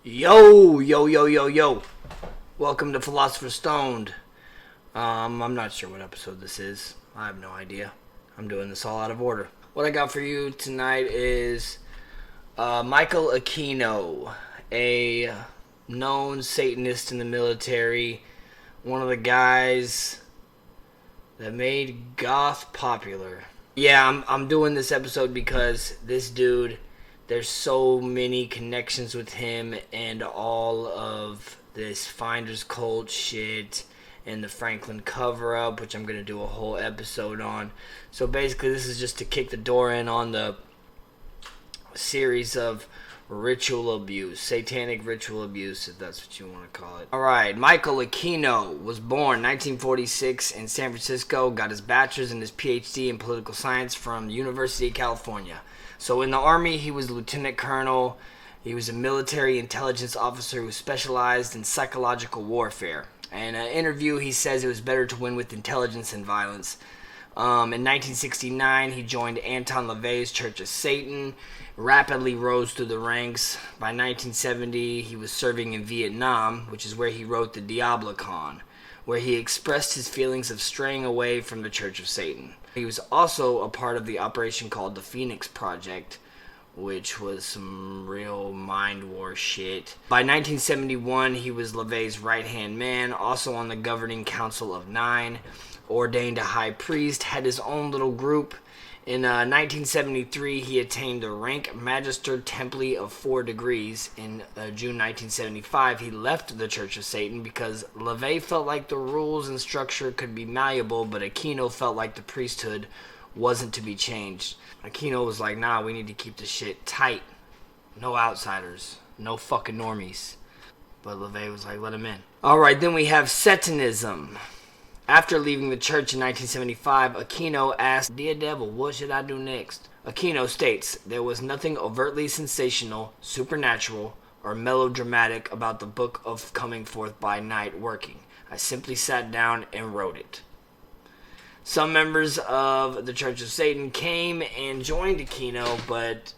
Yo, yo, yo, yo, yo. Welcome to Philosopher Stoned. I'm not sure what episode this is. I have no idea. I'm doing this all out of order. What I got for you tonight is Michael Aquino, a known Satanist in the military, one of the guys that made goth popular. Yeah, I'm doing this episode because this dude, there's so many connections with him and all of this Finders Cult shit and the Franklin cover-up, which I'm going to do a whole episode on. So basically this is just to kick the door in on the series of ritual abuse, satanic ritual abuse, if that's what you want to call it. Alright, Michael Aquino was born 1946 in San Francisco, got his bachelor's and his PhD in political science from the University of California. So in the Army, he was lieutenant colonel. He was a military intelligence officer who specialized in psychological warfare. In an interview, he says it was better to win with intelligence than violence. In 1969, he joined Anton LaVey's Church of Satan, rapidly rose through the ranks. By 1970, he was serving in Vietnam, which is where he wrote the Diablicon, where he expressed his feelings of straying away from the Church of Satan. He was also a part of the operation called the Phoenix Project, which was some real mind war shit. By 1971, he was LaVey's right-hand man, also on the governing council of 9, ordained a high priest, had his own little group. In 1973, he attained the rank Magister Templi of 4 degrees. In June 1975, he left the Church of Satan because LaVey felt like the rules and structure could be malleable, but Aquino felt like the priesthood wasn't to be changed. Aquino was like, nah, we need to keep the shit tight. No outsiders. No fucking normies. But LaVey was like, let him in. Alright, then we have Satanism. After leaving the church in 1975, Aquino asked, "Dear devil, what should I do next?" Aquino states, "There was nothing overtly sensational, supernatural, or melodramatic about the book of Coming Forth by Night working. I simply sat down and wrote it." Some members of the Church of Satan came and joined Aquino, but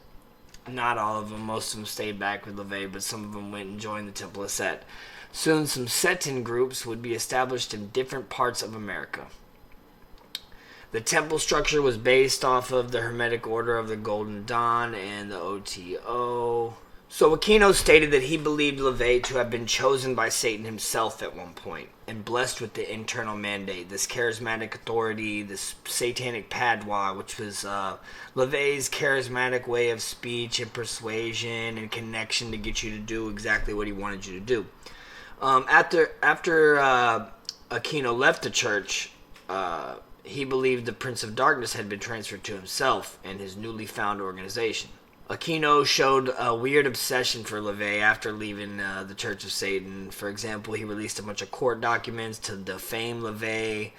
not all of them. Most of them stayed back with LaVey, but some of them went and joined the Temple of Set. Soon some Satan groups would be established in different parts of America. The temple structure was based off of the Hermetic Order of the Golden Dawn and the OTO. So Aquino stated that he believed LaVey to have been chosen by Satan himself at one point and blessed with the internal mandate, this charismatic authority, this satanic padwa, which was LaVey's charismatic way of speech and persuasion and connection to get you to do exactly what he wanted you to do. After Aquino left the church, he believed the Prince of Darkness had been transferred to himself and his newly found organization. Aquino showed a weird obsession for LaVey after leaving the Church of Satan. For example, he released a bunch of court documents to defame LaVey,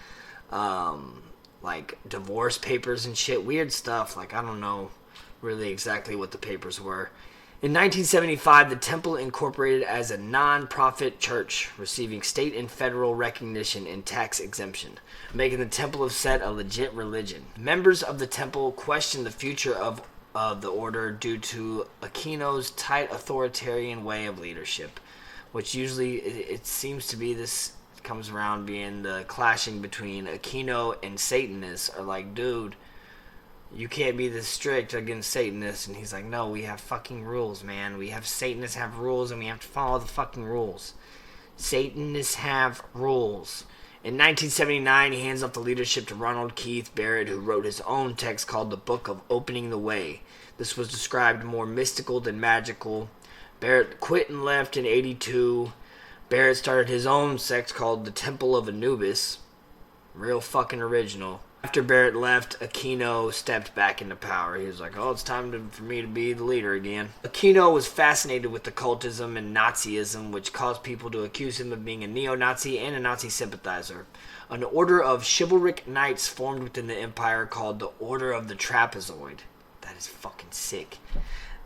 like divorce papers and shit, weird stuff. Like, I don't know really exactly what the papers were. In 1975, the temple incorporated as a non-profit church, receiving state and federal recognition and tax exemption, making the Temple of Set a legit religion. Members of the temple questioned the future of the order due to Aquino's tight authoritarian way of leadership, which usually it seems to be this comes around being the clashing between Aquino and Satanists are like, dude, you can't be this strict against Satanists. And he's like, no, we have fucking rules, man. We have Satanists have rules and we have to follow the fucking rules. Satanists have rules. In 1979, he hands off the leadership to Ronald Keith Barrett, who wrote his own text called The Book of Opening the Way. This was described more mystical than magical. Barrett quit and left in 82. Barrett started his own sect called the Temple of Anubis. Real fucking original. After Barrett left, Aquino stepped back into power. He was like, oh, it's time for me to be the leader again. Aquino was fascinated with occultism and Nazism, which caused people to accuse him of being a neo-Nazi and a Nazi sympathizer. An order of chivalric knights formed within the empire called the Order of the Trapezoid. That is fucking sick.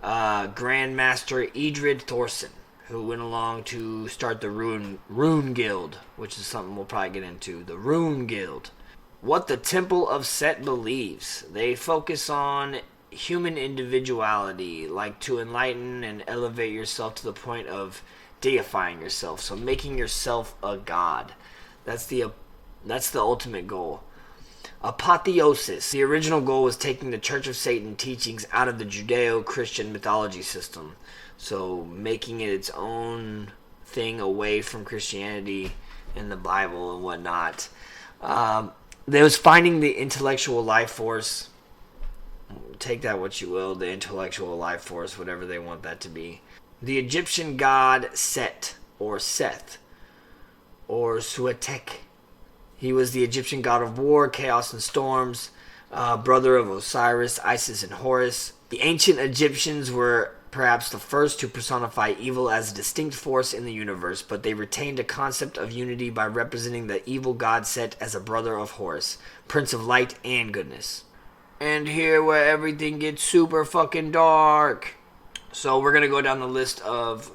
Grandmaster Edred Thorson, who went along to start the Rune Guild, which is something we'll probably get into. The Rune Guild. What the Temple of Set believes. They focus on human individuality, like to enlighten and elevate yourself to the point of deifying yourself. So making yourself a god. That's the ultimate goal. Apotheosis. The original goal was taking the Church of Satan teachings out of the Judeo-Christian mythology system. So making it its own thing away from Christianity and the Bible and whatnot. There was finding the intellectual life force. Take that what you will, the intellectual life force, whatever they want that to be. The Egyptian god Set, or Seth, or Suetek. He was the Egyptian god of war, chaos, and storms, brother of Osiris, Isis, and Horus. The ancient Egyptians were perhaps the first to personify evil as a distinct force in the universe, but they retained a concept of unity by representing the evil god Set as a brother of Horus, prince of light and goodness. And here where everything gets super fucking dark. So we're going to go down the list of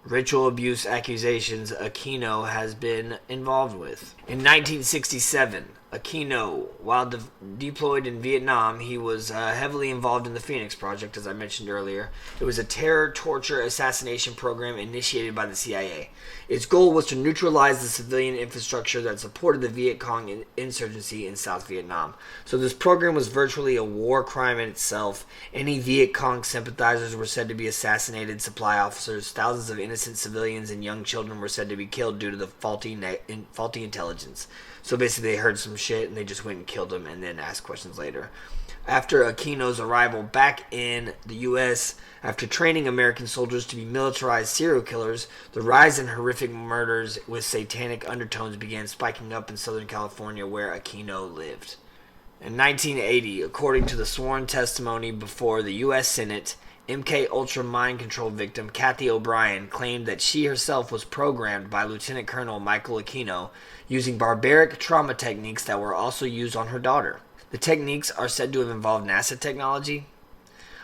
ritual abuse accusations Aquino has been involved with. In 1967, Aquino, while deployed in Vietnam, he was heavily involved in the Phoenix Project, as I mentioned earlier. It was a terror, torture, assassination program initiated by the CIA. Its goal was to neutralize the civilian infrastructure that supported the Viet Cong insurgency in South Vietnam. So this program was virtually a war crime in itself. Any Viet Cong sympathizers were said to be assassinated, supply officers, thousands of innocent civilians and young children were said to be killed due to the faulty intelligence. So basically they heard some shit and they just went and killed them and then asked questions later. After Aquino's arrival back in the U.S., after training American soldiers to be militarized serial killers, the rise in horrific murders with satanic undertones began spiking up in Southern California where Aquino lived. In 1980, according to the sworn testimony before the U.S. Senate, MK-Ultra mind control victim Kathy O'Brien claimed that she herself was programmed by Lieutenant Colonel Michael Aquino using barbaric trauma techniques that were also used on her daughter. The techniques are said to have involved NASA technology.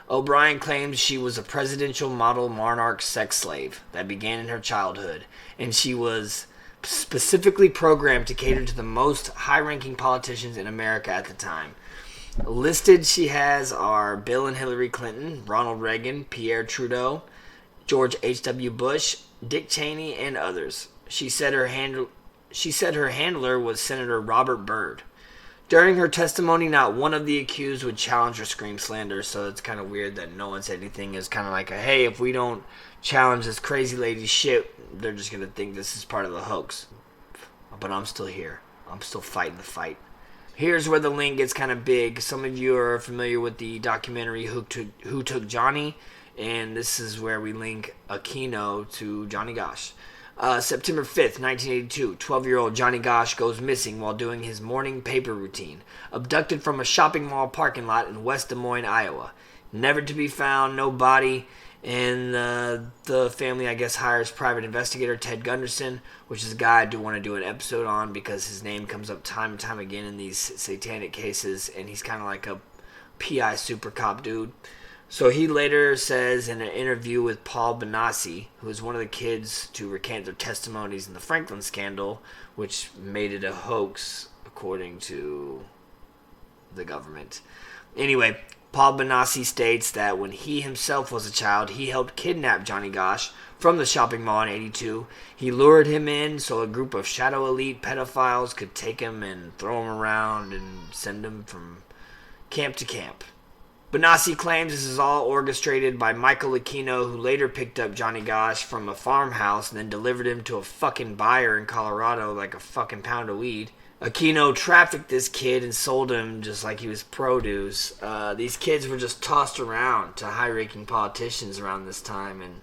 O'Brien claims she was a presidential model monarch sex slave that began in her childhood, and she was specifically programmed to cater to the most high-ranking politicians in America at the time. Listed she has are Bill and Hillary Clinton, Ronald Reagan, Pierre Trudeau, George H.W. Bush, Dick Cheney, and others. She said her handler was Senator Robert Byrd. During her testimony, not one of the accused would challenge or scream slander, so it's kind of weird that no one said anything. It's kind of like, hey, if we don't challenge this crazy lady's shit, they're just going to think this is part of the hoax. But I'm still here. I'm still fighting the fight. Here's where the link gets kind of big. Some of you are familiar with the documentary Who Took Johnny, and this is where we link Aquino to Johnny Gosch. September 5th, 1982, 12-year-old Johnny Gosch goes missing while doing his morning paper routine. Abducted from a shopping mall parking lot in West Des Moines, Iowa. Never to be found, no body, and the family, I guess, hires private investigator Ted Gunderson, which is a guy I do want to do an episode on because his name comes up time and time again in these satanic cases, and he's kind of like a PI super cop dude. So he later says in an interview with Paul Benassi, who is one of the kids to recant their testimonies in the Franklin scandal, which made it a hoax, according to the government. Anyway, Paul Benassi states that when he himself was a child, he helped kidnap Johnny Gosch from the shopping mall in 82. He lured him in so a group of shadow elite pedophiles could take him and throw him around and send him from camp to camp. Benassi claims this is all orchestrated by Michael Aquino, who later picked up Johnny Gosch from a farmhouse and then delivered him to a fucking buyer in Colorado like a fucking pound of weed. Aquino trafficked this kid and sold him just like he was produce. These kids were just tossed around to high-ranking politicians around this time, and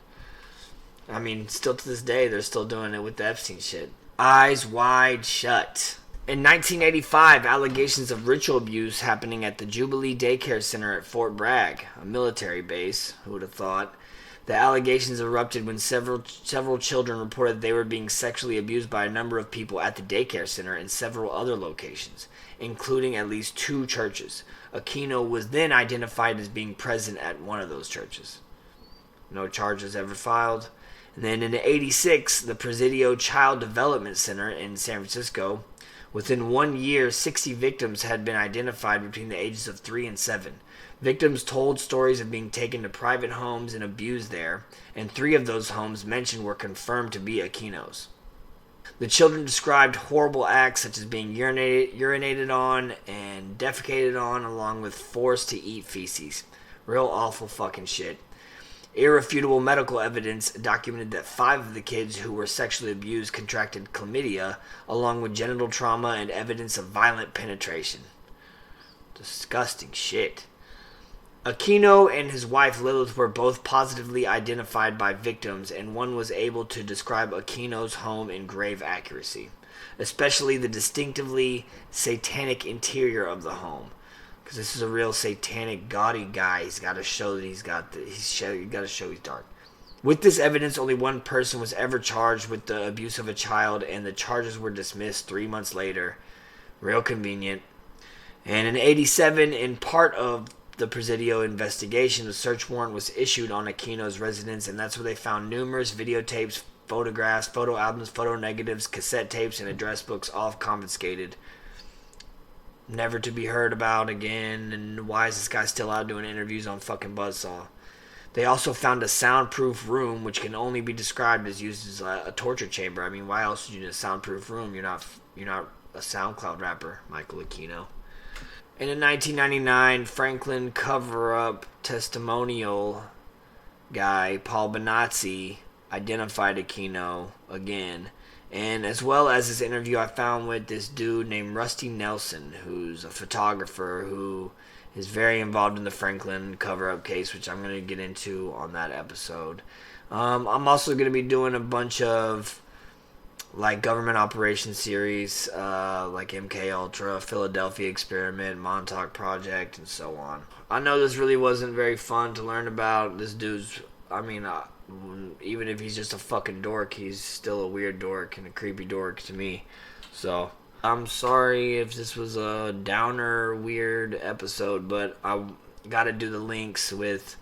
I mean, still to this day, they're still doing it with the Epstein shit. Eyes wide shut. In 1985, allegations of ritual abuse happening at the Jubilee Daycare Center at Fort Bragg, a military base. Who would have thought? The allegations erupted when several children reported they were being sexually abused by a number of people at the daycare center and several other locations, including at least 2 churches. Aquino was then identified as being present at one of those churches. No charges ever filed. And then in 86, the Presidio Child Development Center in San Francisco, Within 1 year, 60 victims had been identified between the ages of 3 and 7. Victims told stories of being taken to private homes and abused there, and 3 of those homes mentioned were confirmed to be Aquino's. The children described horrible acts such as being urinated on and defecated on, along with forced to eat feces. Real awful fucking shit. Irrefutable medical evidence documented that 5 of the kids who were sexually abused contracted chlamydia, along with genital trauma and evidence of violent penetration. Disgusting shit. Aquino and his wife Lilith were both positively identified by victims, and one was able to describe Aquino's home in grave accuracy, especially the distinctively satanic interior of the home. Because this is a real satanic, gaudy guy. He's got to show that he's got to show he's dark. With this evidence, only one person was ever charged with the abuse of a child, and the charges were dismissed 3 months later. Real convenient. And in '87, in part of the Presidio investigation, a search warrant was issued on Aquino's residence, and that's where they found numerous videotapes, photographs, photo albums, photo negatives, cassette tapes, and address books, all confiscated. Never to be heard about again, and why is this guy still out doing interviews on fucking Buzzsaw? They also found a soundproof room, which can only be described as used as a torture chamber. I mean, why else would you need a soundproof room? You're not a SoundCloud rapper, Michael Aquino. And in 1999, Franklin cover-up testimonial guy Paul Benazzi identified Aquino again. And as well as this interview I found with this dude named Rusty Nelson, who's a photographer who is very involved in the Franklin cover-up case, which I'm going to get into on that episode. I'm also going to be doing a bunch of like government operations series, like MK Ultra, Philadelphia Experiment, Montauk Project, and so on. I know this really wasn't very fun to learn about. This dude's, even if he's just a fucking dork, he's still a weird dork and a creepy dork to me. So, I'm sorry if this was a downer, weird episode, but I gotta do the links with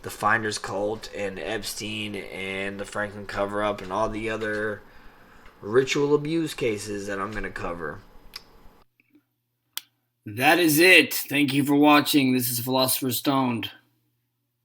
the Finders Cult and Epstein and the Franklin cover-up and all the other ritual abuse cases that I'm going to cover. That is it. Thank you for watching. This is Philosopher Stoned.